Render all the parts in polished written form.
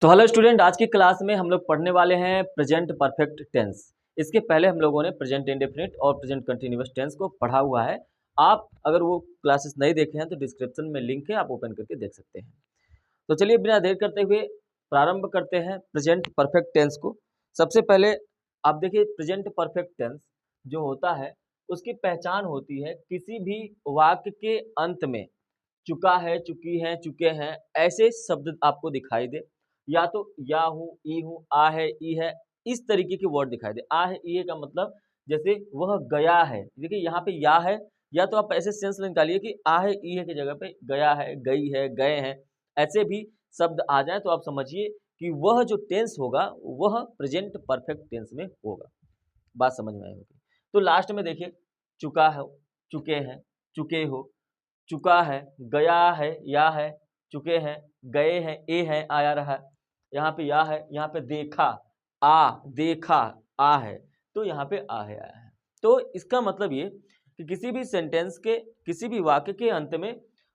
तो hello student, आज की क्लास में हम लोग पढ़ने वाले हैं प्रेजेंट परफेक्ट टेंस। इसके पहले हम लोगों ने प्रेजेंट इंडेफिनिट और प्रेजेंट कंटिन्यूअस टेंस को पढ़ा हुआ है। आप अगर वो क्लासेस नहीं देखे हैं तो डिस्क्रिप्शन में लिंक है, आप ओपन करके देख सकते हैं। तो चलिए बिना देर करते हुए प्रारंभ करते हैं प्रेजेंट परफेक्ट टेंस को। सबसे पहले आप देखिए, प्रेजेंट परफेक्ट टेंस जो होता है उसकी पहचान होती है किसी भी वाक्य के अंत में चुका है, चुकी है, चुके हैं ऐसे शब्द आपको दिखाई दे, या तो या हूँ, ई हूँ, आ है, ई है, इस तरीके के वर्ड दिखाई दे। आ है, ई है का मतलब जैसे वह गया है। देखिए यहाँ पे या है, या तो आप ऐसे सेंस निकालिए कि आ है, ई है की जगह पे गया है, गई है, गए हैं, ऐसे भी शब्द आ जाए तो आप समझिए कि वह जो टेंस होगा वह प्रेजेंट परफेक्ट टेंस में होगा। बात समझ में आई होगी। तो लास्ट में देखिए, चुका है, चुके हैं, चुके हो, चुका है, गया है, चुके हैं, गए हैं, ए है, आया रहा है। यहाँ पे या है, यहाँ पे देखा, देखा, आ है, तो यहाँ पे आ है, आया है। तो इसका मतलब ये कि किसी भी सेंटेंस के, किसी भी वाक्य के अंत में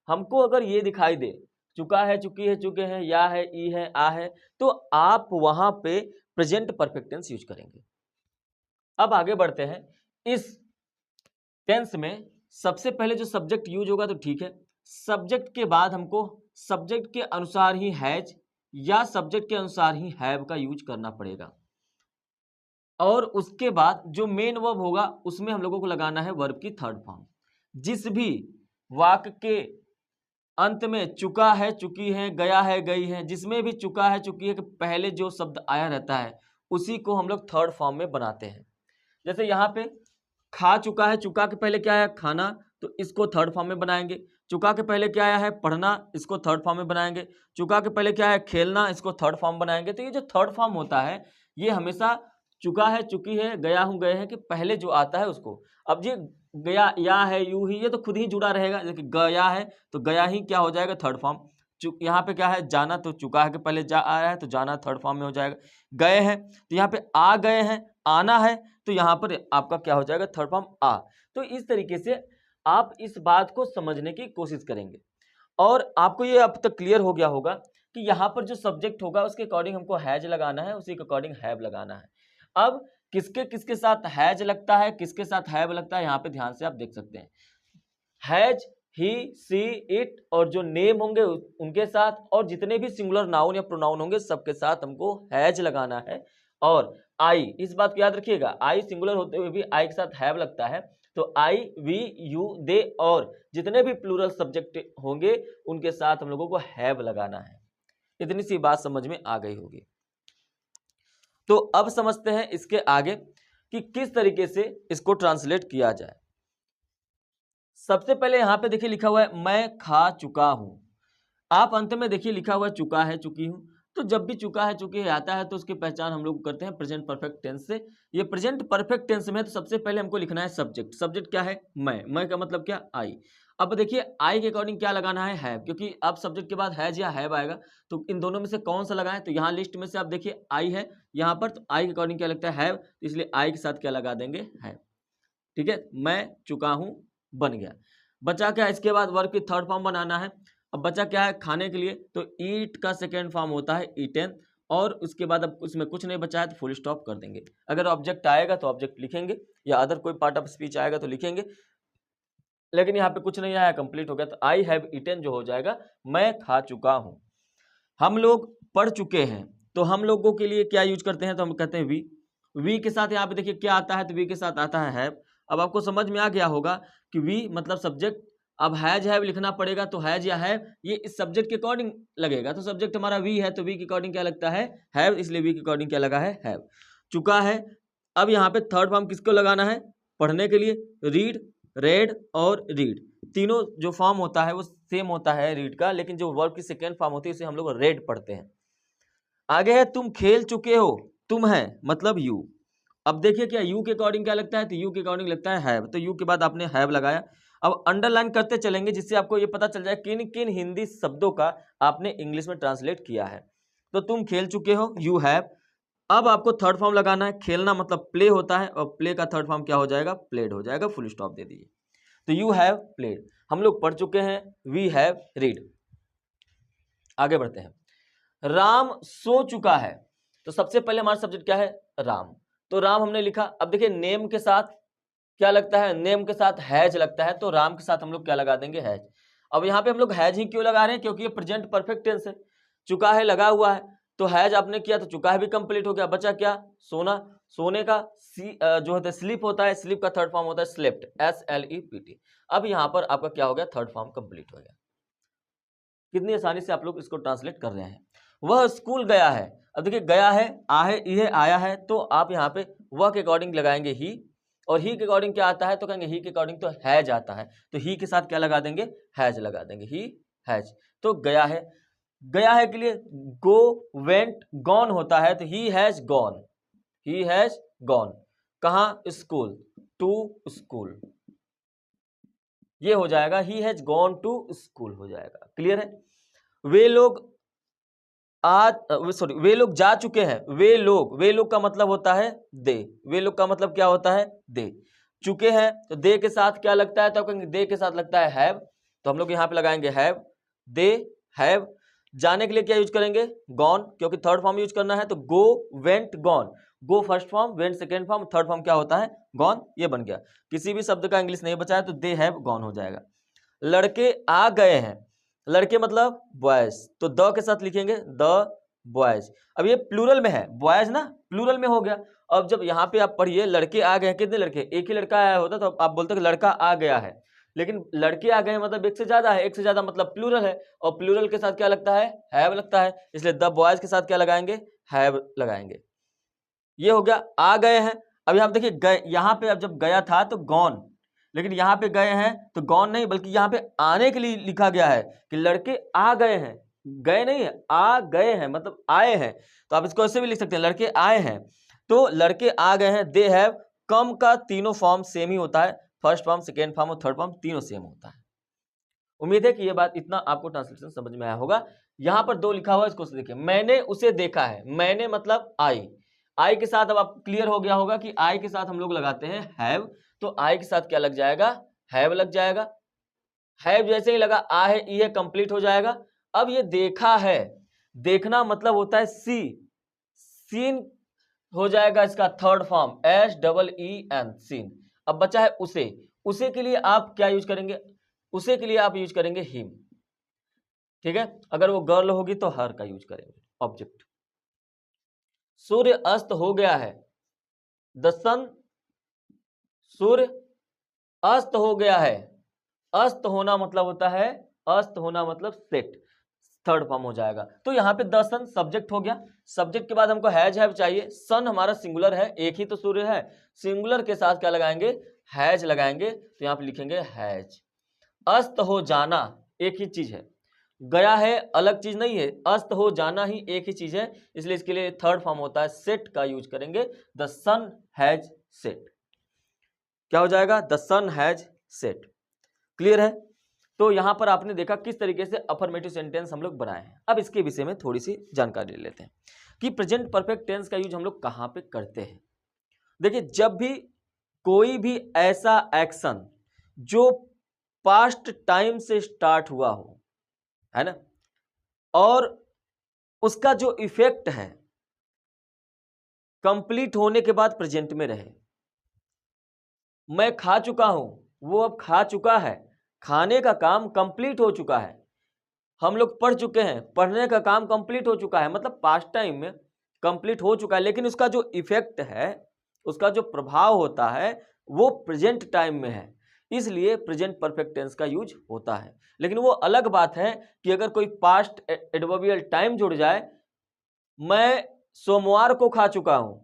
हमको अगर ये दिखाई दे चुका है, चुकी है, चुके हैं, या है, ई है, आ है, तो आप वहां पे प्रेजेंट परफेक्ट टेंस यूज करेंगे। अब आगे बढ़ते हैं। इस टेंस में सबसे पहले जो सब्जेक्ट यूज होगा तो ठीक है, सब्जेक्ट के बाद हमको सब्जेक्ट के अनुसार ही हैज या सब्जेक्ट के अनुसार ही हैव का यूज करना पड़ेगा। और उसके बाद जो मेन वर्ब होगा उसमें हम लोगों को लगाना है वर्ब की थर्ड फॉर्म। जिस भी वाक्य के अंत में चुका है, चुकी है, गया है, गई है, जिसमें भी चुका है, चुकी है के पहले जो शब्द आया रहता है उसी को हम लोग थर्ड फॉर्म में बनाते हैं। जैसे यहाँ पे खा चुका है, चुका के पहले क्या आया, खाना, तो इसको थर्ड फॉर्म में बनाएंगे। चुका के पहले क्या आया है, पढ़ना, इसको थर्ड फॉर्म में बनाएंगे। चुका के पहले क्या है, खेलना, इसको थर्ड फॉर्म बनाएंगे। तो ये जो थर्ड फॉर्म होता है ये हमेशा चुका है, चुकी है, गया हूं, गए हैं कि पहले जो आता है उसको। अब ये गया, या है, यू ही, ये तो खुद ही जुड़ा रहेगा। देखिए गया है तो गया ही क्या हो जाएगा, थर्ड फॉर्म। यहाँ पे क्या है, जाना, तो चुका है के पहले जा आया है तो जाना थर्ड फॉर्म में हो जाएगा। गए हैं तो यहाँ पे आ गए हैं, आना है तो यहाँ पर आपका क्या हो जाएगा, थर्ड फॉर्म आ। तो इस तरीके से आप इस बात को समझने की कोशिश करेंगे और आपको ये अब तक क्लियर हो गया होगा कि यहाँ पर जो सब्जेक्ट होगा उसके अकॉर्डिंग हमको हैज लगाना है, उसी के अकॉर्डिंग हैव लगाना है। अब किसके किसके साथ हैज लगता है, किसके साथ हैव लगता है, यहाँ पे ध्यान से आप देख सकते हैं। हैज, ही, सी, इट और जो नेम होंगे उनके साथ, और जितने भी सिंगुलर नाउन या प्रोनाउन होंगे सबके साथ हमको हैज लगाना है। और आई, इस बात को याद रखिएगा, आई सिंगुलर होते हुए भी आई के साथ हैव लगता है। तो आई, वी, यू, दे और जितने भी प्लूरल सब्जेक्ट होंगे उनके साथ हम लोगों को हैव लगाना है। इतनी सी बात समझ में आ गई होगी। तो अब समझते हैं इसके आगे कि किस तरीके से इसको ट्रांसलेट किया जाए। सबसे पहले यहां पे देखिए लिखा हुआ है मैं खा चुका हूं। आप अंत में देखिए लिखा हुआ है चुका है, चुकी हूं। तो जब भी चुका है, चुकी है आता है तो उसकी पहचान हम लोग करते हैं प्रेजेंट परफेक्ट टेंस से। ये प्रेजेंट परफेक्ट टेंस में तो सबसे पहले हमको लिखना है सब्जेक्ट। सब्जेक्ट क्या है, मैं का मतलब क्या, आई। अब देखिए आई के अकॉर्डिंग क्या लगाना है, हैव, क्योंकि अब सब्जेक्ट के बाद हैज या हैव आएगा तो इन दोनों में से कौन सा लगाएं। तो यहाँ लिस्ट में से आप देखिए आई है यहाँ पर, तो आई के अकॉर्डिंग क्या लगता है, हैव, तो इसलिए आई के साथ क्या लगा देंगे, हैव। ठीक है, मैं चुका हूं बन गया। बचा क्या, इसके बाद वर्ब की थर्ड फॉर्म बनाना है। अब बचा क्या है, खाने के लिए, तो ईट का सेकेंड फॉर्म होता है ईटेन। और उसके बाद अब उसमें कुछ नहीं बचा है तो फुल स्टॉप कर देंगे। अगर ऑब्जेक्ट आएगा तो ऑब्जेक्ट लिखेंगे, या अदर कोई पार्ट ऑफ स्पीच आएगा तो लिखेंगे, लेकिन यहाँ पे कुछ नहीं आया, कंप्लीट हो गया, तो आई हैव ईटेन जो हो जाएगा मैं खा चुका हूं। हम लोग पढ़ चुके हैं, तो हम लोगों के लिए क्या यूज करते हैं, तो हम कहते हैं वी के साथ यहाँ पे देखिए क्या आता है, तो वी के साथ आता है हैव। अब आपको समझ में आ गया होगा कि वी मतलब सब्जेक्ट। अब हैज हैव लिखना पड़ेगा, तो हैज या हैव ये इस सब्जेक्ट के अकॉर्डिंग लगेगा। तो सब्जेक्ट हमारा वी है तो वी के अकॉर्डिंग क्या लगता है, हैव, इसलिए वी के अकॉर्डिंग क्या लगा है, हैव। चुका है। अब यहाँ पे थर्ड फॉर्म किसको लगाना है, पढ़ने के लिए रीड, रेड और रीड। तीनों जो फॉर्म होता है वो सेम होता है रीड का, लेकिन जो वर्ब की सेकेंड फॉर्म होती है उसे हम लोग रेड पढ़ते हैं। आगे है तुम खेल चुके हो, तुम है मतलब यू। अब देखिए क्या यू के अकॉर्डिंग क्या लगता है, तो यू के अकॉर्डिंग लगता है हैव, तो यू के बाद आपने हैव लगाया। अब अंडरलाइन करते चलेंगे जिससे आपको ये पता चल जाए किन किन हिंदी शब्दों का आपने इंग्लिश में ट्रांसलेट किया है। तो तुम खेल चुके हो, यू हैव। अब आपको थर्ड फॉर्म लगाना है, खेलना मतलब प्ले होता है और प्ले का थर्ड फॉर्म क्या हो जाएगा, प्लेड हो जाएगा, फुल स्टॉप दे दीजिए। तो यू हैव प्लेड, हम लोग पढ़ चुके हैं, वी हैव रीड। आगे बढ़ते हैं। राम सो चुका है। तो सबसे पहले हमारा सब्जेक्ट क्या है? राम। तो राम हमने लिखा। अब देखिए नेम के साथ क्या लगता है? नेम के साथ हैज लगता है, तो राम के साथ हम लोग क्या लगा देंगे? हैज। अब यहाँ पे हम लोग हैज ही क्यों लगा रहे हैं? क्योंकि ये प्रेजेंट परफेक्ट टेंस है, चुका है लगा हुआ है, तो हैज आपने किया तो चुका है भी कंप्लीट हो गया, बचा क्या? सोना। सोने का जो होता है स्लीप होता है, स्लीप का थर्ड फॉर्म होता है स्लेप्ट, SLEPT। अब यहाँ पर आपका क्या हो गया? थर्ड फॉर्म कंप्लीट हो गया। कितनी आसानी से आप लोग इसको ट्रांसलेट कर रहे हैं। वह स्कूल गया है। अब देखिए गया है, आ है, ये आया है, तो आप यहाँ पे वह के अकॉर्डिंग लगाएंगे ही, और ही के अकॉर्डिंग क्या आता है? तो कहेंगे ही के अकॉर्डिंग तो हैज आता है, तो ही के साथ क्या लगा देंगे? हैज लगा देंगे, ही हैज। तो गया है, गया है के लिए गो, वेंट, गॉन होता है, तो he has gone, he has gone. कहाँ? स्कूल, टू स्कूल, ये हो जाएगा he has gone to school हो जाएगा। क्लियर है? वे लोग वे लोग जा चुके हैं। वे लोग का मतलब होता है दे, वे लोग का मतलब क्या होता है? दे। चुके हैं तो दे के साथ क्या लगता है? तो कहेंगे दे के साथ लगता है हैव, तो हम लोग यहाँ पे लगाएंगे हैव, दे हैव। जाने के लिए क्या यूज करेंगे? गॉन, क्योंकि थर्ड फॉर्म यूज करना है, तो go, went, gone. Go first form, went second form, third form क्या होता है? गॉन। ये बन गया। किसी भी शब्द का इंग्लिश नहीं बचा है तो दे हैव गॉन हो जाएगा। लड़के आ गए हैं। लड़के मतलब बॉयज, तो द के साथ लिखेंगे द बॉयज। अब ये प्लूरल में है, बॉयज ना प्लूरल में हो गया। अब जब यहाँ पे आप पढ़िए लड़के आ गए हैं, कितने लड़के? एक ही लड़का आया होता तो आप बोलते कि लड़का आ गया है, लेकिन लड़के आ गए मतलब एक से ज्यादा है, एक से ज्यादा मतलब प्लूरल है, और प्लूरल के साथ क्या लगता है? हैव लगता है, इसलिए द बॉयज के साथ क्या लगाएंगे? हैव लगाएंगे। ये हो गया आ गए हैं। अब यहाँ देखिए गए, यहाँ पे अब जब गया था तो गॉन, लेकिन यहाँ पे गए हैं तो गॉन नहीं, बल्कि यहाँ पे आने के लिए लिखा गया है कि लड़के आ गए हैं, गए नहीं है, आ गए हैं मतलब आए हैं। तो आप इसको ऐसे भी लिख सकते हैं, लड़के आए हैं। तो लड़के आ गए हैं, दे हैव कम का तीनों फॉर्म सेम ही होता है, फर्स्ट फॉर्म, सेकेंड फॉर्म और थर्ड फॉर्म तीनों सेम होता है। उम्मीद है कि ये बात इतना आपको ट्रांसलेशन समझ में आया होगा। यहाँ पर दो लिखा हुआ है, इसको देखिए, मैंने उसे देखा है। मैंने मतलब आई, आई के साथ अब आप क्लियर हो गया होगा कि आई के साथ हम लोग लगाते हैं हैव, तो आई के साथ क्या लग जाएगा? हैव लग जाएगा। हैव जैसे ही लगा आ है, ई है, कंप्लीट हो जाएगा। अब ये देखा है, देखना मतलब होता है सी, सीन हो जाएगा इसका थर्ड फॉर्म, SEEN, सीन। अब बचा है उसे, उसे के लिए आप क्या यूज करेंगे? उसे के लिए आप यूज करेंगे हिम, ठीक है। अगर वो गर्ल होगी तो हर का यूज करेंगे, ऑब्जेक्ट। सूर्य अस्त हो गया है, द सन, सूर्य अस्त हो गया है। अस्त होना मतलब होता है, अस्त होना मतलब सेट, थर्ड फॉर्म हो जाएगा। तो यहाँ पे द सन सब्जेक्ट हो गया। सब्जेक्ट के बाद हमको हैज हैव चाहिए। सन हमारा सिंगुलर है, एक ही तो सूर्य है, सिंगुलर के साथ क्या लगाएंगे? हैज लगाएंगे, तो यहाँ पे लिखेंगे हैज। अस्त हो जाना एक ही चीज है, गया है अलग चीज नहीं है, अस्त हो जाना ही एक ही चीज है, इसलिए इसके लिए थर्ड फॉर्म होता है सेट का यूज करेंगे। द सन हैज सेट, क्या हो जाएगा? The sun has set. Clear है? तो यहां पर आपने देखा किस तरीके से अफर्मेटिव सेंटेंस हम लोग बनाए हैं। अब इसके विषय में थोड़ी सी जानकारी ले लेते हैं कि प्रेजेंट परफेक्ट टेंस का यूज हम लोग कहां पे करते हैं। देखिए जब भी कोई भी ऐसा एक्शन जो पास्ट टाइम से स्टार्ट हुआ हो, है ना, और उसका जो इफेक्ट है कंप्लीट होने के बाद प्रेजेंट में रहे। मैं खा चुका हूं, वो अब खा चुका है, खाने का काम कंप्लीट हो चुका है। हम लोग पढ़ चुके हैं, पढ़ने का काम कंप्लीट हो चुका है, मतलब पास्ट टाइम में कंप्लीट हो चुका है, लेकिन उसका जो इफेक्ट है, उसका जो प्रभाव होता है वो प्रेजेंट टाइम में है, इसलिए प्रेजेंट परफेक्ट टेंस का यूज होता है। लेकिन वो अलग बात है कि अगर कोई पास्ट एडवर्बियल टाइम जुड़ जाए, मैं सोमवार को खा चुका हूं,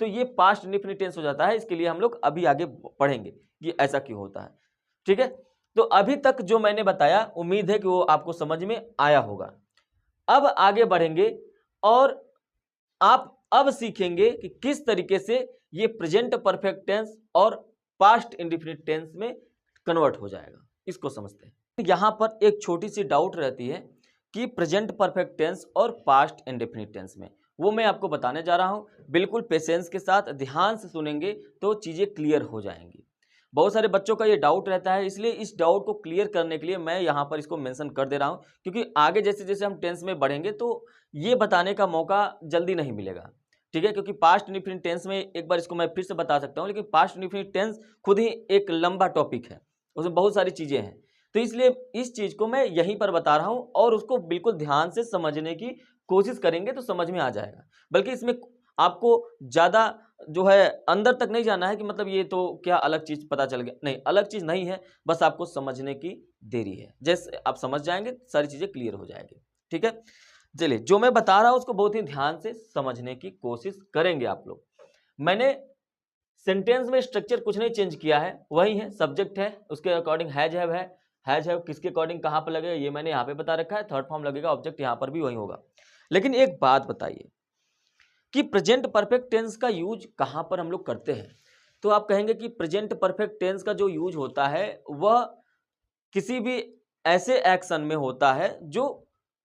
तो ये पास्ट इंडेफिनिट टेंस हो जाता है। इसके लिए हम लोग अभी आगे पढ़ेंगे कि ऐसा क्यों होता है, ठीक है। तो अभी तक जो मैंने बताया उम्मीद है कि वो आपको समझ में आया होगा। अब आगे बढ़ेंगे और आप अब सीखेंगे कि किस तरीके से ये प्रेजेंट परफेक्ट टेंस और पास्ट इंडेफिनिट टेंस में कन्वर्ट हो जाएगा, इसको समझते हैं। यहां पर एक छोटी सी डाउट रहती है कि प्रेजेंट परफेक्ट टेंस और पास्ट इंडेफिनिट टेंस में, वो मैं आपको बताने जा रहा हूं। बिल्कुल पेशेंस के साथ ध्यान से सुनेंगे तो चीजें क्लियर हो जाएंगी। बहुत सारे बच्चों का ये डाउट रहता है, इसलिए इस डाउट को क्लियर करने के लिए मैं यहाँ पर इसको मेंशन कर दे रहा हूँ, क्योंकि आगे जैसे जैसे हम टेंस में बढ़ेंगे तो ये बताने का मौका जल्दी नहीं मिलेगा, ठीक है, क्योंकि पास्ट इंडेफिनिट टेंस में एक बार इसको मैं फिर से बता सकता हूँ, लेकिन पास्ट इंडेफिनिट टेंस खुद ही एक लंबा टॉपिक है, उसमें बहुत सारी चीज़ें हैं। तो इसलिए इस चीज़ को मैं यहीं पर बता रहा हूँ और उसको बिल्कुल ध्यान से समझने की कोशिश करेंगे तो समझ में आ जाएगा। बल्कि इसमें आपको ज़्यादा जो है अंदर तक नहीं जाना है कि मतलब ये तो क्या अलग चीज़ पता चल गया, नहीं, अलग चीज़ नहीं है, बस आपको समझने की देरी है। जैसे आप समझ जाएंगे सारी चीज़ें क्लियर हो जाएगी, ठीक है। चलिए, जो मैं बता रहा हूँ उसको बहुत ही ध्यान से समझने की कोशिश करेंगे आप लोग। मैंने सेंटेंस में स्ट्रक्चर कुछ नहीं चेंज किया है, वही है, सब्जेक्ट है, उसके अकॉर्डिंग हैज है, हैज हैव किसके अकॉर्डिंग कहाँ पर लगेगा ये मैंने यहाँ पे बता रखा है, थर्ड फॉर्म लगेगा, ऑब्जेक्ट यहाँ पर भी वही होगा। लेकिन एक बात बताइए कि प्रेजेंट परफेक्ट टेंस का यूज कहाँ पर हम लोग करते हैं। तो आप कहेंगे कि प्रेजेंट परफेक्ट टेंस का जो यूज होता है वह किसी भी ऐसे एक्शन में होता है जो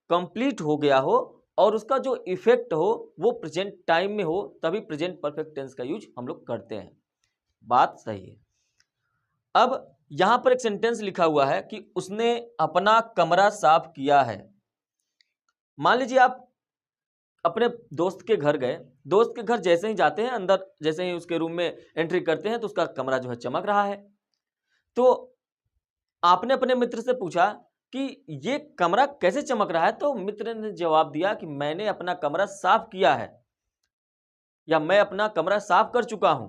कंप्लीट हो गया हो और उसका जो इफेक्ट हो वो प्रेजेंट टाइम में हो, तभी प्रेजेंट परफेक्ट टेंस का यूज हम लोग करते हैं। बात सही है। अब यहां पर एक सेंटेंस लिखा हुआ है कि उसने अपना कमरा साफ किया है। मान लीजिए आप अपने दोस्त के घर गए, दोस्त के घर जैसे ही जाते हैं, अंदर जैसे ही उसके रूम में एंट्री करते हैं तो उसका कमरा जो है चमक रहा है। तो आपने अपने मित्र से पूछा कि ये कमरा कैसे चमक रहा है, तो मित्र ने जवाब दिया कि मैंने अपना कमरा साफ किया है या मैं अपना कमरा साफ कर चुका हूं।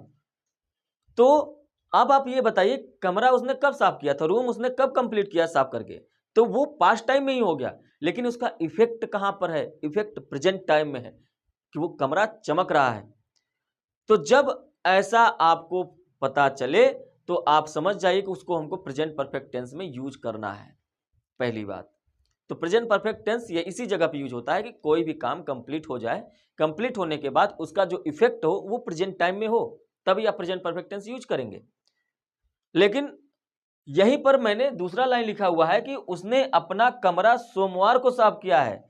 तो अब आप ये बताइए कमरा उसने कब साफ किया था, रूम उसने कब कंप्लीट किया साफ करके, तो वो पास्ट टाइम में ही हो गया, लेकिन उसका इफेक्ट कहां पर है, इफेक्ट प्रेजेंट टाइम में है कि वो कमरा चमक रहा है। तो जब ऐसा आपको पता चले तो आप समझ जाइए कि उसको हमको प्रेजेंट परफेक्ट टेंस में यूज करना है। पहली बात तो प्रेजेंट परफेक्ट टेंस ये इसी जगह पे यूज होता है कि कोई भी काम कंप्लीट हो जाए, कंप्लीट होने के बाद उसका जो इफेक्ट हो वो प्रेजेंट टाइम में हो, तभी आप प्रेजेंट परफेक्ट टेंस यूज करेंगे। लेकिन यहीं पर मैंने दूसरा लाइन लिखा हुआ है कि उसने अपना कमरा सोमवार को साफ किया है।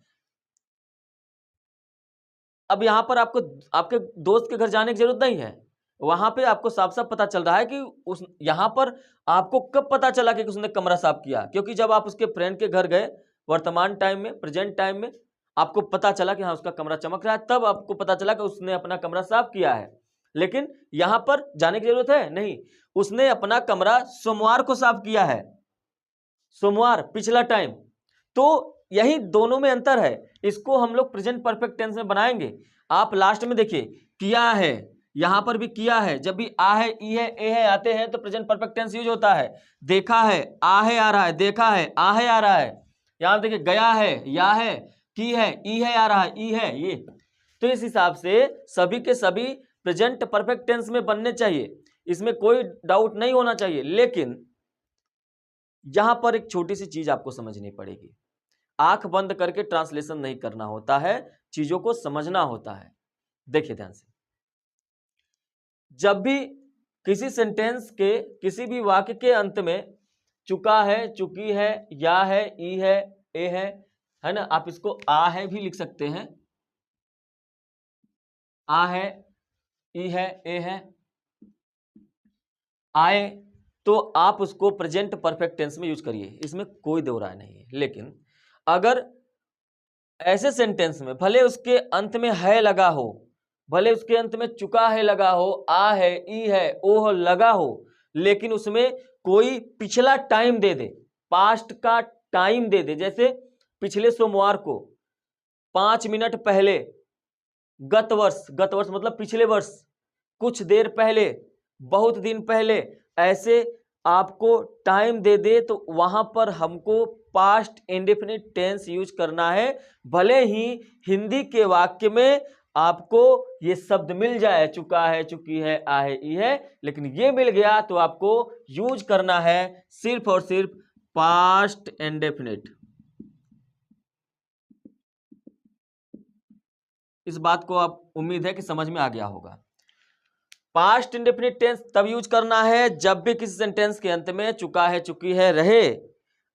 अब यहां पर आपको आपके दोस्त के घर जाने की जरूरत नहीं है, वहां पे आपको साफ साफ पता चल रहा है कि उस यहां पर आपको कब पता चला कि उसने कमरा साफ किया, क्योंकि जब आप उसके फ्रेंड के घर गए वर्तमान टाइम में, प्रेजेंट टाइम में आपको पता चला कि हाँ उसका कमरा चमक रहा है, तब आपको पता चला कि उसने अपना कमरा साफ किया है। लेकिन यहां पर जाने की जरूरत है नहीं, उसने अपना कमरा सोमवार को साफ किया है, सोमवार पिछला टाइम। तो यही दोनों में अंतर है, इसको हम लोग प्रेजेंट परफेक्ट टेंस में बनाएंगे। आप लास्ट में देखिए किया है, यहां पर भी किया है, जब भी आ है, ई है, ए है आते हैं तो प्रेजेंट परफेक्ट टेंस यूज होता है। देखा है, आ है आ रहा है, देखा है, आ है आ रहा है। यहां देखिए गया है, या है, की है, ई है आ रहा है, ई है ये। तो इस हिसाब से सभी के सभी प्रेजेंट परफेक्ट टेंस में बनने चाहिए, इसमें कोई डाउट नहीं होना चाहिए। लेकिन यहां पर एक छोटी सी चीज आपको समझनी पड़ेगी, आंख बंद करके ट्रांसलेशन नहीं करना होता है, चीजों को समझना होता है। देखिए ध्यान से, जब भी किसी सेंटेंस के किसी भी वाक्य के अंत में चुका है, चुकी है, या है, ई है, ए है ना, आप इसको आ है भी लिख सकते हैं, आ है, ई है, ए है, आए, तो आप उसको प्रेजेंट परफेक्ट टेंस में यूज करिए, इसमें कोई दो राय नहीं है। लेकिन अगर ऐसे सेंटेंस में भले उसके अंत में है लगा हो, भले उसके अंत में चुका है लगा हो, आ है, ई है, ओ लगा हो, लेकिन उसमें कोई पिछला टाइम दे दे, पास्ट का टाइम दे दे, जैसे पिछले सोमवार को, 5 मिनट पहले, गत वर्ष, गत वर्ष मतलब पिछले वर्ष, कुछ देर पहले, बहुत दिन पहले, ऐसे आपको टाइम दे दे तो वहां पर हमको पास्ट इंडेफिनिट टेंस यूज करना है। भले ही हिंदी के वाक्य में आपको ये शब्द मिल जाए, चुका है, चुकी है, आ है, ई है, लेकिन ये मिल गया तो आपको यूज करना है सिर्फ और सिर्फ पास्ट इंडेफिनिट। इस बात को आप उम्मीद है कि समझ में आ गया होगा। पास्ट इंडेफिनिट टेंस तब यूज करना है जब भी किसी सेंटेंस के अंत में चुका है, चुकी है रहे,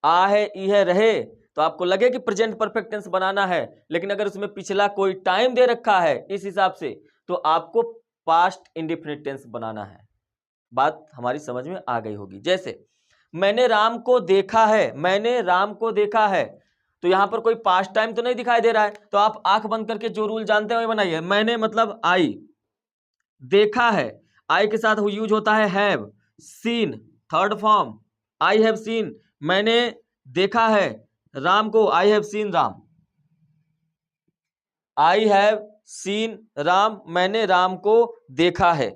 आ है, ई है रहे, तो आपको लगे कि प्रेजेंट परफेक्ट टेंस बनाना है, लेकिन अगर उसमें पिछला कोई टाइम दे रखा है इस हिसाब से, तो आपको पास्ट इंडेफिनिट टेंस बनाना है। बात हमारी समझ में आ गई होगी। जैसे मैंने राम को देखा है, मैंने राम को देखा है, तो यहां पर कोई पास्ट टाइम तो नहीं दिखाई दे रहा है, तो आप आंख बंद करके जो रूल जानते हो बनाइए। मैंने मतलब आई, देखा है, आई के साथ यूज होता है have, seen third form, I have seen, मैंने देखा है राम को, I have seen Ram, I have seen Ram, मैंने राम को देखा है।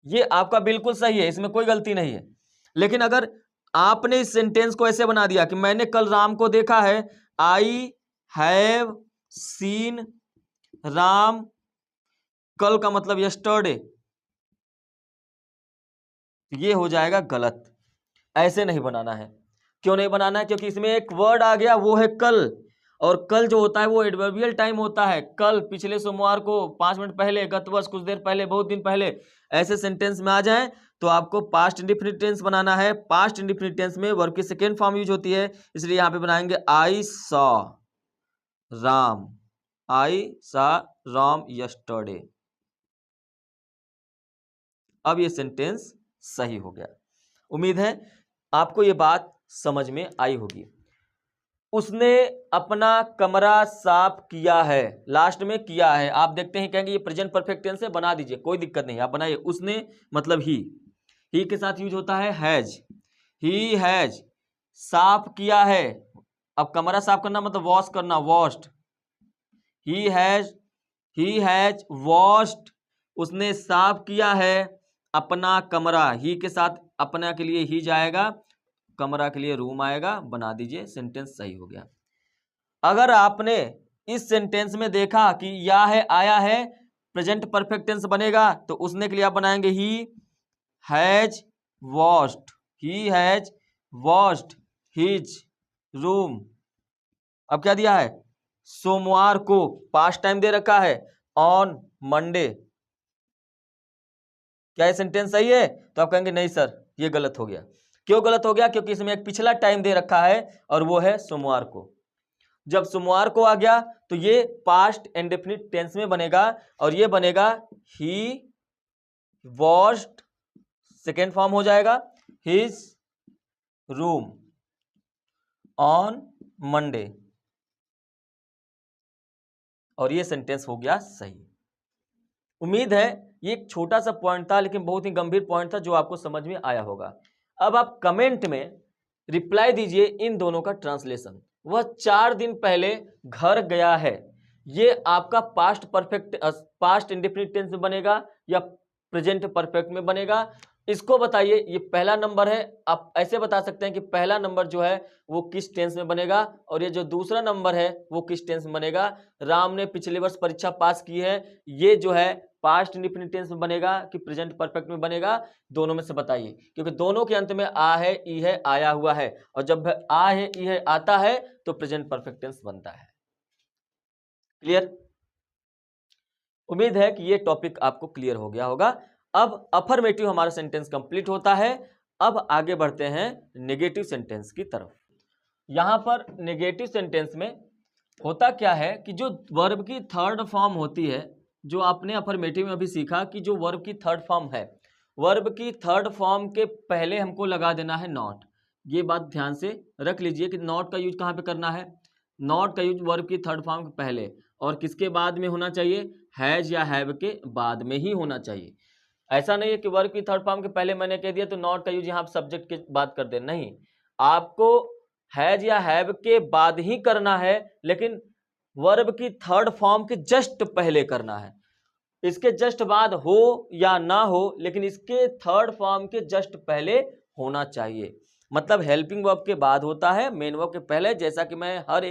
ये आपका बिल्कुल सही है, इसमें कोई गलती नहीं है। लेकिन अगर आपने इस सेंटेंस को ऐसे बना दिया कि मैंने कल राम को देखा है, आई हैव सीन राम, कल का मतलब यस्टरडे, ये हो जाएगा गलत। ऐसे नहीं बनाना है। क्यों नहीं बनाना है? क्योंकि इसमें एक वर्ड आ गया, वो है कल, और कल जो होता है वो एडवर्बियल टाइम होता है। कल, पिछले सोमवार को, 5 मिनट पहले, गत वर्ष, कुछ देर पहले, बहुत दिन पहले, ऐसे सेंटेंस में आ जाए तो आपको पास्ट इंडेफिनिट टेंस बनाना है। पास्ट इंडेफिनिट टेंस में वर्ब की सेकेंड फॉर्म यूज होती है, इसलिए यहां पे बनाएंगे I saw Ram, I saw Ram yesterday. अब ये सेंटेंस सही हो गया। उम्मीद है आपको ये बात समझ में आई होगी। उसने अपना कमरा साफ किया है, लास्ट में किया है, आप देखते हैं कहेंगे ये प्रेजेंट परफेक्ट टेंस है, बना दीजिए, कोई दिक्कत नहीं, आप बनाइए। उसने मतलब ही के साथ यूज होता है हैज, ही हैज साफ किया है। अब कमरा साफ करना मतलब वॉश करना, वॉश्ड, ही हैज वॉश्ड, उसने साफ किया है अपना कमरा। ही के साथ अपना के लिए ही जाएगा, कमरा के लिए रूम आएगा, बना दीजिए, सेंटेंस सही हो गया। अगर आपने इस सेंटेंस में देखा कि या है आया है, प्रेजेंट परफेक्ट टेंस बनेगा, तो उसने के लिए आप बनाएंगे he has washed, he has washed his room. अब क्या दिया है? सोमवार को, पास्ट टाइम दे रखा है, ऑन मंडे। क्या ये सेंटेंस सही है? तो आप कहेंगे नहीं सर, ये गलत हो गया। क्यों गलत हो गया? क्योंकि इसमें एक पिछला टाइम दे रखा है और वो है सोमवार को। जब सोमवार को आ गया तो ये पास्ट इंडेफिनिट टेंस में बनेगा, और ये बनेगा ही वॉश्ड, सेकेंड फॉर्म हो जाएगा, हिज रूम ऑन मंडे, और ये सेंटेंस हो गया सही। उम्मीद है ये एक छोटा सा पॉइंट था, लेकिन बहुत ही गंभीर पॉइंट था, जो आपको समझ में आया होगा। अब आप कमेंट में रिप्लाई दीजिए इन दोनों का ट्रांसलेशन। वह 4 दिन पहले घर गया है, ये आपका past perfect, past indefinite tense में बनेगा या प्रेजेंट परफेक्ट में बनेगा? इसको बताइए। ये पहला नंबर है, आप ऐसे बता सकते हैं कि पहला नंबर जो है वो किस टेंस में बनेगा, और ये जो दूसरा नंबर है वो किस टेंस में बनेगा। राम ने पिछले वर्ष परीक्षा पास की है, ये जो है पास्ट इंडेफिनिट टेंस में बनेगा कि प्रेजेंट परफेक्ट में बनेगा? दोनों में से बताइए, क्योंकि दोनों के अंत में आ है, ई है, आया हुआ है, और जब आ है, ई है आता है तो प्रेजेंट परफेक्ट टेंस बनता है। क्लियर? उम्मीद है कि ये टॉपिक आपको क्लियर हो गया होगा। अब अफर्मेटिव हमारा सेंटेंस कंप्लीट होता है। अब आगे बढ़ते हैं नेगेटिव सेंटेंस की तरफ। यहां पर नेगेटिव सेंटेंस में होता क्या है कि जो वर्ब की थर्ड फॉर्म होती है, जो आपने अफर्मेटिव में अभी सीखा कि जो वर्ब की थर्ड फॉर्म है, वर्ब की थर्ड फॉर्म के पहले हमको लगा देना है नॉट। ये बात ध्यान से रख लीजिए कि नॉट का यूज कहाँ पे करना है। नॉट का यूज वर्ब की थर्ड फॉर्म के पहले, और किसके बाद में होना चाहिए? हैज या हैव के बाद में ही होना चाहिए। ऐसा नहीं है कि वर्ब की थर्ड फॉर्म के पहले मैंने कह दिया तो नॉट का यूज यहाँ सब्जेक्ट के बात कर दे, नहीं, आपको हैज या हैव के बाद ही करना है, लेकिन वर्ब की थर्ड फॉर्म के जस्ट पहले करना है। इसके जस्ट बाद हो या ना हो, लेकिन इसके थर्ड फॉर्म के जस्ट पहले होना चाहिए। मतलब हेल्पिंग वर्ब के बाद होता है, मेन वर्ब के पहले, जैसा कि मैं हर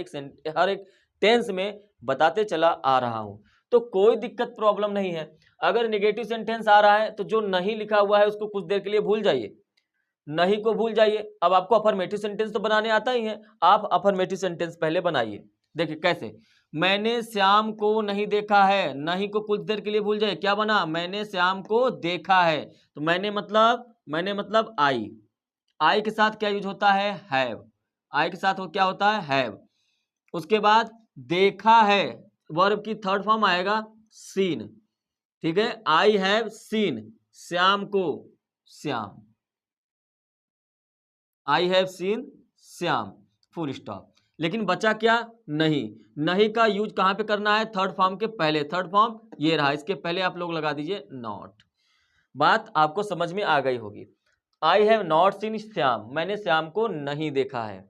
एक टेंस में बताते चला आ रहा हूं। तो कोई दिक्कत प्रॉब्लम नहीं है। अगर नेगेटिव सेंटेंस आ रहा है तो जो नहीं लिखा हुआ है उसको कुछ देर के लिए भूल जाइए, नहीं को भूल जाइए। अब आपको अफर्मेटिव सेंटेंस तो बनाने आता ही है, आप अफर्मेटिव सेंटेंस पहले बनाइए। देखिए कैसे, मैंने श्याम को नहीं देखा है, नहीं को कुछ देर के लिए भूल जाए, क्या बना? मैंने श्याम को देखा है। तो मैंने मतलब आई के साथ क्या यूज होता है? हैव। आई के साथ क्या होता है? हैव। उसके बाद देखा है, वर्ब की थर्ड फॉर्म आएगा सीन। ठीक है, आई हैव सीन श्याम को, श्याम, आई have scene Shyam, full stop. लेकिन बचा क्या, नहीं। नहीं का यूज कहां पे करना है, थर्ड फॉर्म के पहले। थर्ड फॉर्म ये रहा, इसके पहले आप लोग लगा दीजिए नॉट। बात आपको समझ में आ गई होगी। I have not seen Shyam, मैंने श्याम को नहीं देखा है।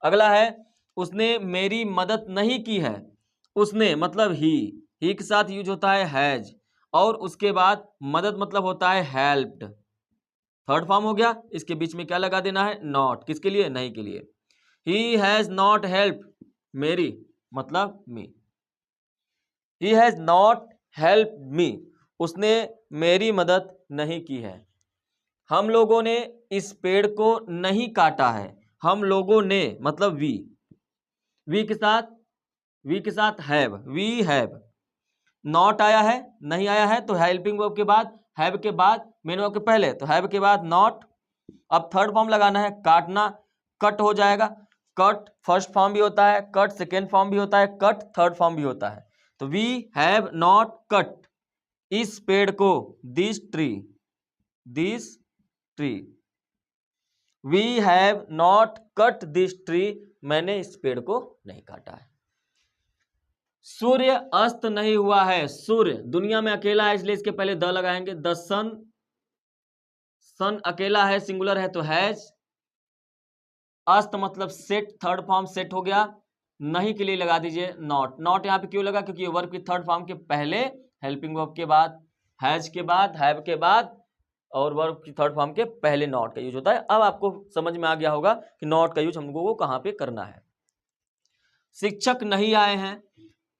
अगला है, उसने मेरी मदद नहीं की है। उसने मतलब ही के साथ यूज होता है हैज, और उसके बाद मदद मतलब होता है हेल्प्ड। थर्ड फॉर्म हो गया, इसके बीच में क्या लगा देना है, नॉट। किसके लिए, नहीं के लिए। ही हैज नॉट हेल्प मेरी मतलब me, he has not help me, उसने मेरी मदद नहीं की है। हम लोगों ने इस पेड़ को नहीं काटा है। हम लोगों ने मतलब वी के साथ हैव, वी हैव। नॉट आया है, नहीं आया है, तो हेल्पिंग वर्ब के बाद, हैव के बाद, मेन वर्ब के पहले, तो हैव के बाद नॉट। अब थर्ड फॉर्म लगाना है, काटना, कट हो जाएगा। कट फर्स्ट फॉर्म भी होता है, कट सेकेंड फॉर्म भी होता है, कट थर्ड फॉर्म भी होता है। तो वी हैव नॉट कट इस पेड़ को, this tree, we have not cut this tree, मैंने इस पेड़ को नहीं काटा है। सूर्य अस्त नहीं हुआ है। सूर्य दुनिया में अकेला है, इसलिए इसके पहले द लगाएंगे। द सन अकेला है, सिंगुलर है तो हैज। अस्त मतलब सेट, थर्ड फॉर्म सेट हो गया। नहीं के लिए लगा दीजिए नॉट। नॉट यहाँ पे क्यों लगा, क्योंकि वर्ब की थर्ड फॉर्म के पहले, हेल्पिंग वर्ब के बाद, हैज के बाद, हैव के बाद, और वर्ब की थर्ड फॉर्म के पहले नॉट का यूज होता है। अब आपको समझ में आ गया होगा कि नॉट का यूज हम लोगों को कहां पे करना है। शिक्षक नहीं आए हैं,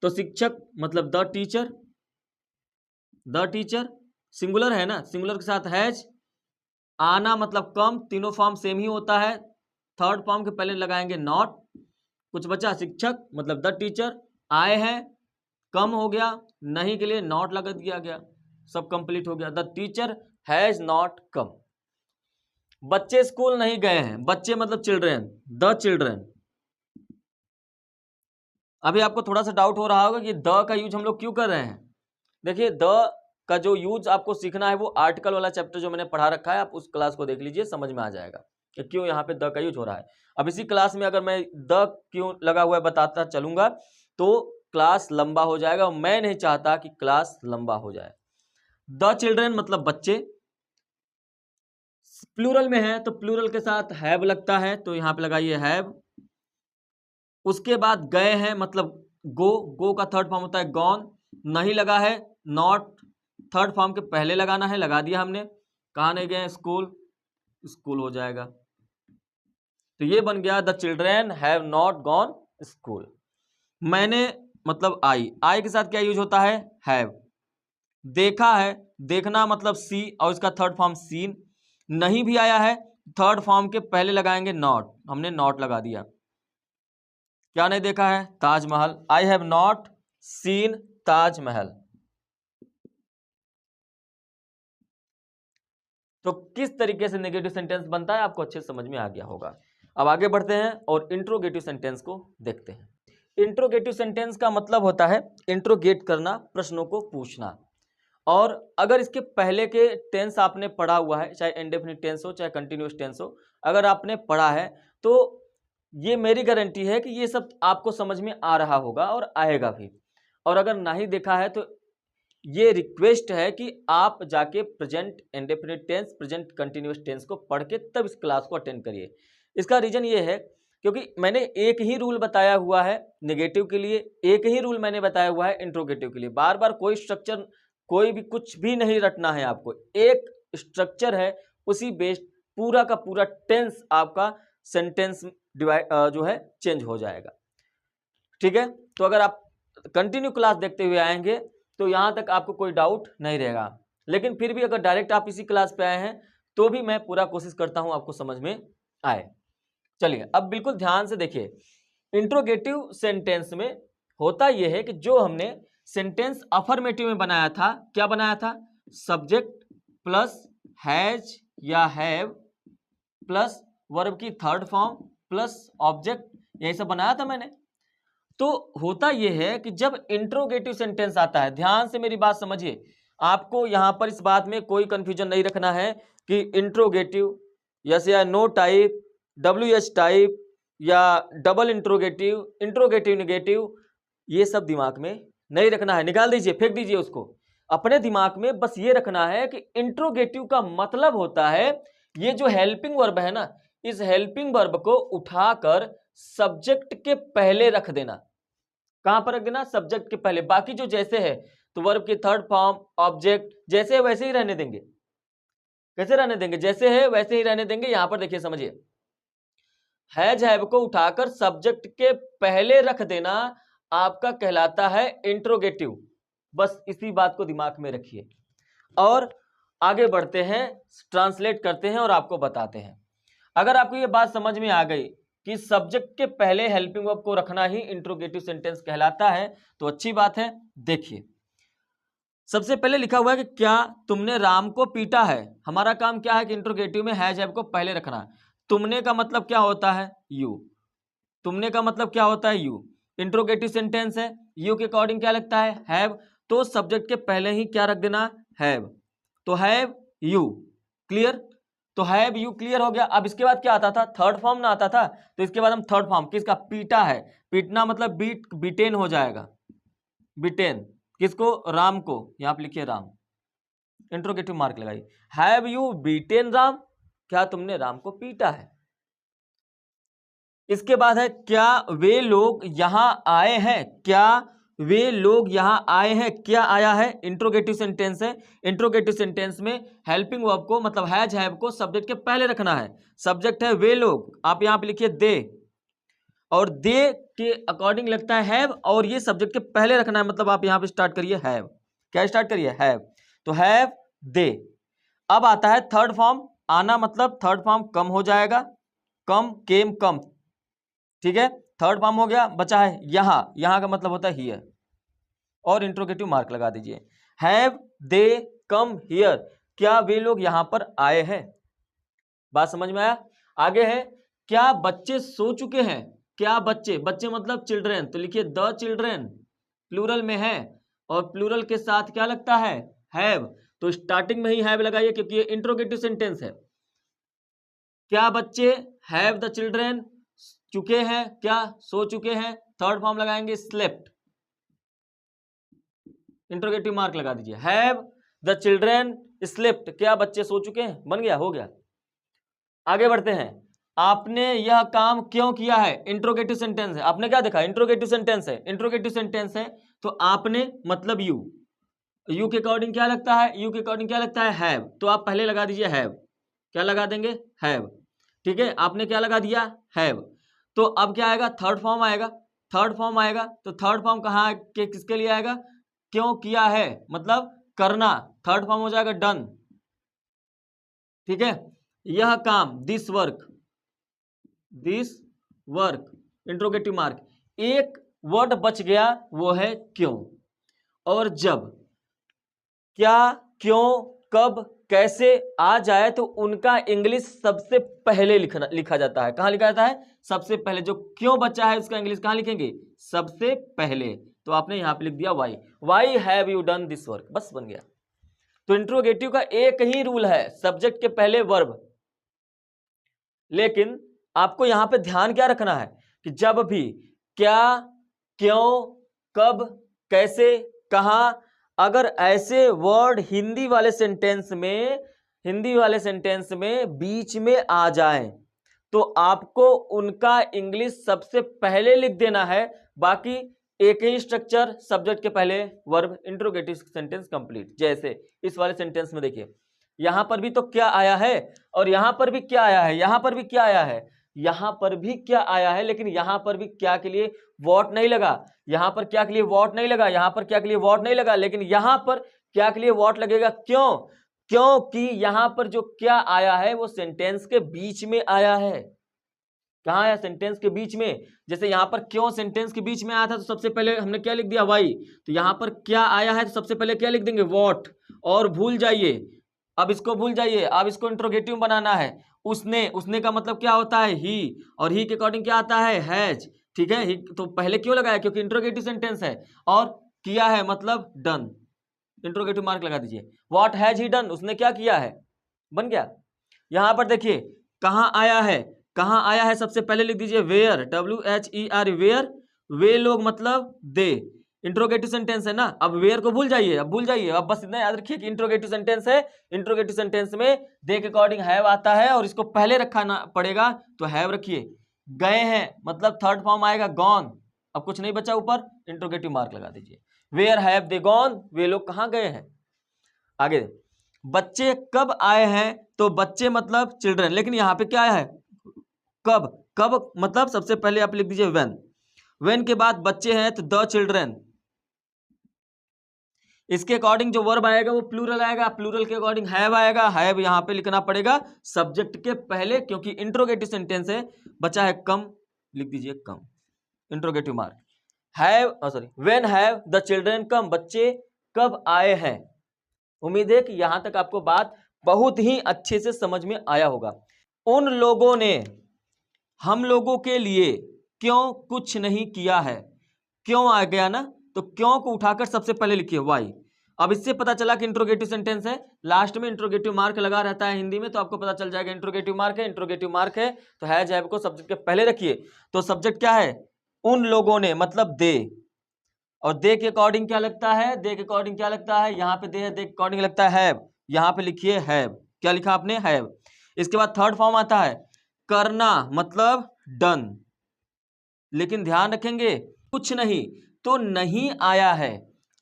तो शिक्षक मतलब द टीचर सिंगुलर है ना, सिंगुलर के साथ हैज। आना मतलब कम, तीनों फॉर्म सेम ही होता है। थर्ड फॉर्म के पहले लगाएंगे नॉट। कुछ बचा, शिक्षक मतलब द टीचर, आए हैं कम हो गया, नहीं के लिए नॉट लगा दिया गया, सब कंप्लीट हो गया। The teacher has not come. बच्चे स्कूल नहीं गए हैं, बच्चे मतलब चिल्ड्रेन, द चिल्ड्रेन। अभी आपको थोड़ा सा डाउट हो रहा होगा कि द का यूज हम लोग क्यों कर रहे हैं। देखिए, द का जो यूज आपको सीखना है वो आर्टिकल वाला चैप्टर जो मैंने पढ़ा रखा है, आप उस क्लास को देख लीजिए, समझ में आ जाएगा कि क्यों यहाँ पे द का यूज हो रहा है। अब इसी क्लास में अगर मैं द क्यों लगा हुआ है बताता चलूंगा तो क्लास लंबा हो जाएगा, और मैं नहीं चाहता कि क्लास लंबा हो जाए। द चिल्ड्रेन मतलब बच्चे, प्लूरल में है तो प्लूरल के साथ हैव लगता है, तो यहाँ पे लगाइए हैव। उसके बाद गए हैं मतलब गो का थर्ड फॉर्म होता है गॉन। नहीं लगा है, नॉट थर्ड फॉर्म के पहले लगाना है, लगा दिया हमने। कहाँ नहीं गए, स्कूल हो जाएगा। तो ये बन गया the children have not gone school. मैंने मतलब आई के साथ क्या यूज होता है, हैव। देखा है, देखना मतलब सी, और इसका थर्ड फॉर्म सीन। नहीं भी आया है, थर्ड फॉर्म के पहले लगाएंगे नॉट, हमने नॉट लगा दिया। क्या नहीं देखा है, Taj Mahal. I have not seen Taj Mahal. तो किस तरीके से नेगेटिव सेंटेंस बनता है आपको अच्छे समझ में आ गया होगा। अब आगे बढ़ते हैं और इंट्रोगेटिव सेंटेंस को देखते हैं। इंट्रोगेटिव सेंटेंस का मतलब होता है इंट्रोगेट करना, प्रश्नों को पूछना। और अगर इसके पहले के टेंस आपने पढ़ा हुआ है, चाहे इंडेफिनिट टेंस हो चाहे कंटिन्यूअस टेंस हो, अगर आपने पढ़ा है तो ये मेरी गारंटी है कि ये सब आपको समझ में आ रहा होगा और आएगा भी। और अगर नहीं देखा है तो ये रिक्वेस्ट है कि आप जाके present indefinite tense, present continuous tense को पढ़ के तब इस क्लास को अटेंड करिए। इसका रीजन ये है क्योंकि मैंने एक ही रूल बताया हुआ है नेगेटिव के लिए, एक ही रूल मैंने बताया हुआ है इंट्रोगेटिव के लिए। बार बार कोई स्ट्रक्चर, कोई भी कुछ भी नहीं रटना है आपको, एक स्ट्रक्चर है, उसी बेस्ड पूरा का पूरा टेंस आपका सेंटेंस जो है चेंज हो जाएगा। ठीक है, तो अगर आप कंटिन्यू क्लास देखते हुए आएंगे तो यहां तक आपको कोई डाउट नहीं रहेगा। लेकिन फिर भी अगर डायरेक्ट आप इसी क्लास पे आए हैं तो भी मैं पूरा कोशिश करता हूं आपको समझ में आए। चलिए अब बिल्कुल ध्यान से देखिए, इंट्रोगेटिव सेंटेंस में होता यह है कि जो हमने सेंटेंस अफर्मेटिव में बनाया था, क्या बनाया था, सब्जेक्ट प्लस हैज या हैव प्लस वर्ब की थर्ड फॉर्म प्लस ऑब्जेक्ट, यही सब बनाया था मैंने। तो होता यह है कि जब इंट्रोगेटिव सेंटेंस आता है, ध्यान से मेरी बात समझिए, आपको यहां पर इस बात में कोई कंफ्यूजन नहीं रखना है कि इंट्रोगेटिव यस या नो टाइप, WH टाइप या डबल इंट्रोगेटिव, इंट्रोगेटिव नेगेटिव, ये सब दिमाग में नहीं रखना है, निकाल दीजिए, फेंक दीजिए उसको। अपने दिमाग में बस ये रखना है कि इंट्रोगेटिव का मतलब होता है ये जो हेल्पिंग वर्ब है ना, इस हेल्पिंग वर्ब को उठाकर सब्जेक्ट के पहले रख देना। कहां पर रख देना? सब्जेक्ट के पहले। बाकी जो जैसे है तो वर्ब की थर्ड फॉर्म, ऑब्जेक्ट जैसे है वैसे ही रहने देंगे। कैसे रहने देंगे? जैसे है वैसे ही रहने देंगे। यहां पर देखिए, समझिए, हैज हैव को उठाकर सब्जेक्ट के पहले रख देना आपका कहलाता है इंट्रोगेटिव। बस इसी बात को दिमाग में रखिए और आगे बढ़ते हैं, ट्रांसलेट करते हैं और आपको बताते हैं। अगर आपको ये बात समझ में आ गई कि सब्जेक्ट के पहले हेल्पिंग वर्ब को रखना ही इंट्रोगेटिव सेंटेंस कहलाता है तो अच्छी बात है। देखिए, सबसे पहले लिखा हुआ है कि क्या तुमने राम को पीटा है। हमारा काम क्या है कि इंट्रोगेटिव में हैज हैव को पहले रखना है। तुमने का मतलब क्या होता है? यू। तुमने का मतलब क्या होता है? यू। इंट्रोगेटिव सेंटेंस है, यू के अकॉर्डिंग क्या लगता है? हैव। तो सब्जेक्ट के पहले ही क्या रख देना? हैव। तो हैव यू। क्लियर? तो हैव यू क्लियर हो गया। अब इसके बाद क्या आता था? थर्ड फॉर्म ना आता था, तो इसके बाद हम थर्ड फॉर्म किसका? पीटा है। पीटना मतलब बीटेन हो जाएगा। बीटेन किसको? राम को। यहां पर लिखिए राम, इंट्रोगेटिव मार्क लगाइए। Have you beaten Ram? क्या तुमने राम को पीटा है? इसके बाद है क्या वे लोग यहां आए हैं। क्या वे लोग यहां आए हैं? क्या आया है? इंट्रोगेटिव सेंटेंस है। इंट्रोगेटिव सेंटेंस में हेल्पिंग वर्ब को मतलब हैज हैव को सब्जेक्ट के पहले रखना है। सब्जेक्ट है वे लोग, आप यहां पे लिखिए दे, और दे के अकॉर्डिंग लगता है हैव, और ये सब्जेक्ट के पहले रखना है, मतलब आप यहां पे स्टार्ट करिए हैव। क्या स्टार्ट करिए? हैव। तो हैव दे। अब आता है थर्ड फॉर्म। आना मतलब थर्ड फॉर्म कम हो जाएगा, कम, केम, कम। ठीक है, थर्ड फॉर्म हो गया। बचा है यहां। यहां का मतलब होता है हियर, और इंट्रोगेटिव मार्क लगा दीजिए। Have they come here? क्या वे लोग यहां पर आए हैं? बात समझ में आया? आगे है क्या बच्चे सो चुके हैं। क्या बच्चे, बच्चे मतलब चिल्ड्रेन, तो लिखिए द चिल्ड्रेन, प्लूरल में है, और प्लूरल के साथ क्या लगता है? हैव। तो स्टार्टिंग में ही हैव लगाइए क्योंकि ये इंट्रोगेटिव सेंटेंस है। क्या बच्चे, हैव द चिल्ड्रेन, चुके हैं, क्या सो चुके हैं। थर्ड फॉर्म लगाएंगे स्लेप्ट, इंट्रोगेटिव मार्क लगा दीजिए। Have the children slept? क्या बच्चे सो चुके हैं? बन गया, हो गया। आगे बढ़ते हैं। आपने यह काम क्यों किया है? इंट्रोगेटिव सेंटेंस है। आपने क्या देखा? इंट्रोगेटिव सेंटेंस है। इंट्रोगेटिव सेंटेंस है तो आपने मतलब यू। यू के अकॉर्डिंग क्या लगता है? यू के अकॉर्डिंग क्या लगता है? हैव। तो आप पहले लगा दीजिए हैव। क्या लगा देंगे? हैव। ठीक है, आपने क्या लगा दिया? हैव। तो अब क्या आएगा? थर्ड फॉर्म आएगा। थर्ड फॉर्म आएगा तो थर्ड फॉर्म कहाँ के किसके लिए आएगा? क्यों किया है मतलब करना। थर्ड फॉर्म हो जाएगा डन। ठीक है, यह काम, this work, this work, interrogative mark. एक वर्ड बच गया, वो है क्यों और जब। क्या, क्यों, कब, कैसे आ जाए तो उनका इंग्लिश सबसे पहले लिखा जाता है। कहां लिखा जाता है? सबसे पहले। जो क्यों बचा है उसका इंग्लिश कहां लिखेंगे? सबसे पहले। तो आपने यहां पे लिख दिया why have you done this work, बस बन गया। तो इंट्रोगेटिव का एक ही रूल है, सब्जेक्ट के पहले वर्ब। लेकिन आपको यहां पे ध्यान क्या रखना है कि जब भी क्या, क्यों, कब, कैसे, कहां, अगर ऐसे वर्ड हिंदी वाले सेंटेंस में बीच में आ जाएं तो आपको उनका इंग्लिश सबसे पहले लिख देना है। बाकी एक ही स्ट्रक्चर, सब्जेक्ट के पहले वर्ब, इंट्रोगेटिव सेंटेंस कंप्लीट। जैसे इस वाले सेंटेंस में देखिए, यहां पर भी तो क्या आया है और यहां पर भी क्या आया है, यहां पर भी क्या आया है, यहां पर भी क्या आया है, लेकिन यहां पर भी क्या के लिए वॉट नहीं लगा। यहां पर क्या के लिए वॉट नहीं लगा, यहां पर क्या के लिए वॉट नहीं लगा, लेकिन यहां पर क्या के लिए वॉट लगेगा। क्यों? क्योंकि यहां पर जो क्या आया है वो सेंटेंस के बीच में आया है। कहां आया? सेंटेंस के बीच में। जैसे यहां पर क्यों सेंटेंस के बीच में आया था तो सबसे पहले हमने क्या लिख दिया? वाई। तो यहां पर क्या आया है तो सबसे पहले क्या लिख देंगे? वॉट। और भूल जाइए, अब इसको भूल जाइए, अब इसको इंट्रोगेटिव बनाना है। उसने का मतलब क्या होता है? ही, और ही के अकॉर्डिंग क्या आता है? हैज। ठीक है, ही तो पहले क्यों लगाया? क्योंकि इंट्रोगेटिव सेंटेंस है। और किया है मतलब डन, इंट्रोगेटिव मार्क लगा दीजिए। What has he done? उसने क्या किया है, बन गया। यहां पर देखिए कहां आया है? कहाँ आया है सबसे पहले लिख दीजिए वेयर, WHER वेयर, वे लोग मतलब दे। इंट्रोगेटिव सेंटेंस है ना, अब वेयर को भूल जाइए, अब भूल जाइए, अब बस इतना याद रखिए कि इंट्रोगेटिव सेंटेंस है। इंट्रोगेटिव सेंटेंस में दे के अकॉर्डिंग हैव आता है और इसको पहले रखना पड़ेगा, तो हैव रखिए। गए हैं मतलब थर्ड फॉर्म आएगा गॉन, अब कुछ नहीं बचा ऊपर, इंट्रोगेटिव मार्क लगा दीजिए। वेयर हैव दे गॉन, वे लोग कहाँ गए हैं। आगे बच्चे कब आए हैं, तो बच्चे मतलब चिल्ड्रन, लेकिन यहाँ पे क्या है कब, कब मतलब सबसे पहले आप लिख दीजिए व्हेन, व्हेन के बाद बच्चे हैं तो द चिल्ड्रन। इसके अकॉर्डिंग जो वर्ब आएगा वो प्लूरल आएगा, प्लूरल के अकॉर्डिंग हैव आएगा, हैव यहां पे लिखना पड़ेगा सब्जेक्ट के पहले, क्योंकि इंट्रोगेटिव सेंटेंस है। बचा है कम, लिख दीजिए come, interrogative mark. Have sorry when have the children come, बच्चे कब आए हैं। उम्मीद है कि यहां तक आपको बात बहुत ही अच्छे से समझ में आया होगा। उन लोगों ने हम लोगों के लिए क्यों कुछ नहीं किया है, क्यों आ गया ना, तो क्यों को उठाकर सबसे पहले लिखिए वाई। अब इससे पता चला कि इंट्रोगेटिव सेंटेंस है, लास्ट में इंट्रोगेटिव मार्क लगा रहता है हिंदी में, तो आपको पता चल जाएगा इंट्रोगेटिव मार्क है, इंट्रोगेटिव मार्क है तो हैज हैव को सब्जेक्ट के पहले रखिए। तो सब्जेक्ट क्या है, उन लोगों ने मतलब दे, और दे के अकॉर्डिंग क्या लगता है, दे के अकॉर्डिंग क्या लगता है, यहाँ पे दे है, दे के अकॉर्डिंग लगता है हैव, यहाँ पे लिखिए हैव, क्या लिखा आपने हैव। इसके बाद थर्ड फॉर्म आता है करना मतलब डन, लेकिन ध्यान रखेंगे कुछ नहीं तो नहीं आया है,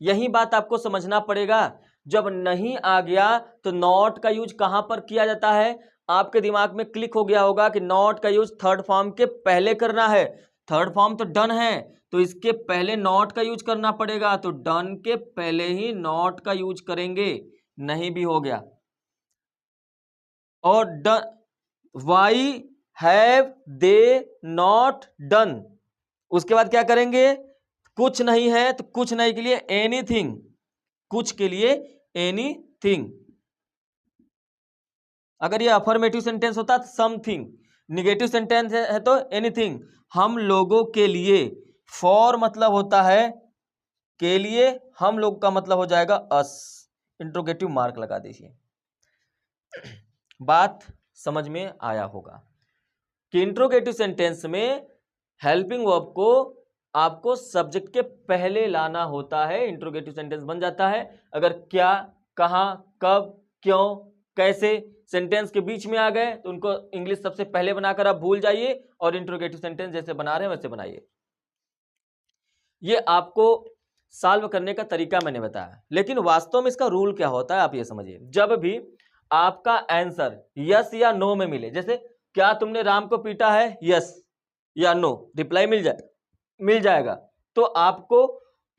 यही बात आपको समझना पड़ेगा। जब नहीं आ गया तो नॉट का यूज कहां पर किया जाता है, आपके दिमाग में क्लिक हो गया होगा कि नॉट का यूज थर्ड फॉर्म के पहले करना है। थर्ड फॉर्म तो डन है तो इसके पहले नॉट का यूज करना पड़ेगा, तो डन के पहले ही नॉट का यूज करेंगे, नहीं भी हो गया। और done, why have they not done, उसके बाद क्या करेंगे, कुछ नहीं है तो कुछ नहीं के लिए एनीथिंग, कुछ के लिए एनीथिंग। अगर ये अफर्मेटिव सेंटेंस होता तो समथिंग, निगेटिव सेंटेंस है तो एनीथिंग। हम लोगों के लिए, फॉर मतलब होता है के लिए, हम लोग का मतलब हो जाएगा अस, इंट्रोगेटिव मार्क लगा दीजिए। बात समझ में आया होगा कि इंट्रोगेटिव सेंटेंस में हेल्पिंग वर्ब को आपको सब्जेक्ट के पहले लाना होता है, इंट्रोगेटिव सेंटेंस बन जाता है। अगर क्या, कहां, कब, क्यों, कैसे सेंटेंस के बीच में आ गए तो उनको इंग्लिश सबसे पहले बनाकर आप भूल जाइए और इंट्रोगेटिव सेंटेंस जैसे बना रहे हैं वैसे बनाइए। ये आपको सॉल्व करने का तरीका मैंने बताया, लेकिन वास्तव में इसका रूल क्या होता है आप ये समझिए। जब भी आपका आंसर यस या नो में मिले, जैसे क्या तुमने राम को पीटा है, यस या नो रिप्लाई मिल जाएगा, तो आपको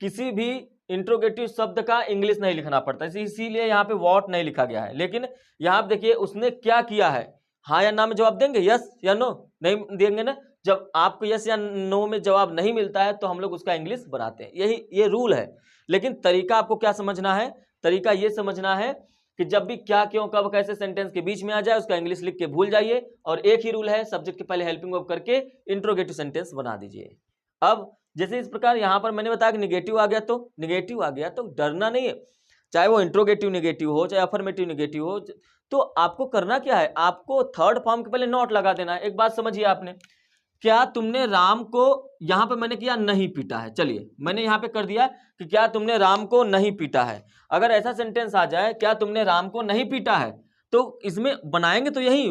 किसी भी इंट्रोगेटिव शब्द का इंग्लिश नहीं लिखना पड़ता, इसीलिए यहाँ पे व्हाट नहीं लिखा गया है। लेकिन यहाँ पे देखिए उसने क्या किया है, हाँ या ना में जवाब देंगे, यस या नो, नहीं देंगे ना। जब आपको यस या नो में जवाब नहीं मिलता है तो हम लोग उसका इंग्लिश बनाते हैं, यही ये रूल है। लेकिन तरीका आपको क्या समझना है, तरीका ये समझना है कि जब भी क्या, क्यों, कब, कैसे सेंटेंस के बीच में आ जाए उसका इंग्लिश लिख के भूल जाइए, और एक ही रूल है, सब्जेक्ट के पहले हेल्पिंग वर्ब करके इंट्रोगेटिव सेंटेंस बना दीजिए। अब जैसे इस प्रकार यहां पर मैंने बताया कि निगेटिव आ गया तो डरना नहीं है, चाहे वो इंट्रोगेटिव निगेटिव हो चाहे अफर्मेटिव निगेटिव हो, तो आपको करना क्या है, आपको थर्ड फॉर्म के पहले नॉट लगा देना है। एक बात समझिए आपने, क्या तुमने राम को, यहां पे मैंने किया नहीं पीटा है, चलिए मैंने यहां पे कर दिया कि क्या तुमने राम को नहीं पीटा है। अगर ऐसा सेंटेंस आ जाए क्या तुमने राम को नहीं पीटा है, तो इसमें बनाएंगे तो यही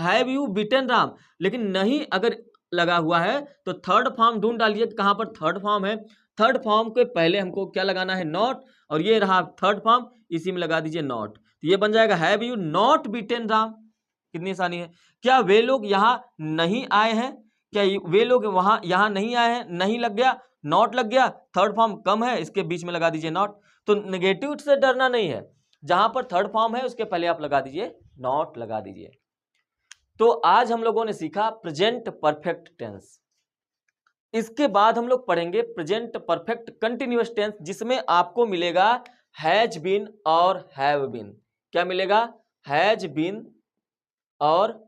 हैव यू बीटन राम, लेकिन नहीं अगर लगा हुआ है तो थर्ड फॉर्म ढूंढ डालिए कहां पर थर्ड फॉर्म है। थर्ड फॉर्म के पहले हमको क्या लगाना है, नॉट, और ये रहा थर्ड फॉर्म, इसी में लगा दीजिए नॉट, तो ये बन जाएगा have you not beaten Ram. कितनी आसानी है। क्या वे लोग यहाँ नहीं आए हैं, क्या वे लोग वहां यहां नहीं आए हैं, नहीं लग गया, नॉट लग गया, थर्ड फॉर्म कम है इसके बीच में लगा दीजिए नॉट। तो नेगेटिव से डरना नहीं है, जहां पर थर्ड फॉर्म है उसके पहले आप लगा दीजिए नॉट लगा दीजिए। तो आज हम लोगों ने सीखा प्रेजेंट परफेक्ट टेंस। इसके बाद हम लोग पढ़ेंगे प्रेजेंट परफेक्ट कंटिन्यूअस टेंस, जिसमें आपको मिलेगा हैज बीन और हैव बीन। क्या मिलेगा, हैज बीन और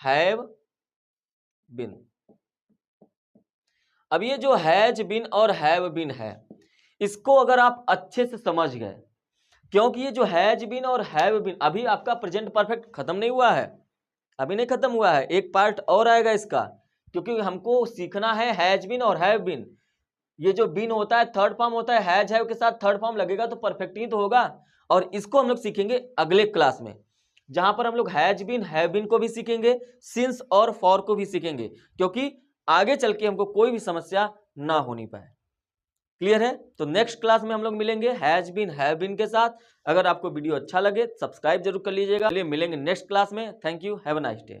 हैव बीन। अब ये जो हैज बीन और हैव बीन है, इसको अगर आप अच्छे से समझ गए, क्योंकि ये जो हैज बीन और हैव बीन, अभी आपका प्रेजेंट परफेक्ट खत्म नहीं हुआ है, अभी नहीं खत्म हुआ है, एक पार्ट और आएगा इसका, क्योंकि हमको सीखना है हैज बीन और हैव बीन। ये जो बीन होता है थर्ड फॉर्म होता है, हैज हैव के साथ थर्ड फॉर्म लगेगा तो परफेक्ट ही तो होगा। और इसको हम लोग सीखेंगे अगले क्लास में, जहां पर हम लोग हैज बीन हैव बीन को भी सीखेंगे, सिंस और फॉर को भी सीखेंगे, क्योंकि आगे चल के हमको कोई भी समस्या ना होनी पाए। क्लियर है? तो नेक्स्ट क्लास में हम लोग मिलेंगे हैज बीन हैव बीन के साथ। अगर आपको वीडियो अच्छा लगे सब्सक्राइब जरूर कर लीजिएगा। चलिए मिलेंगे नेक्स्ट क्लास में। Thank you, have a nice day.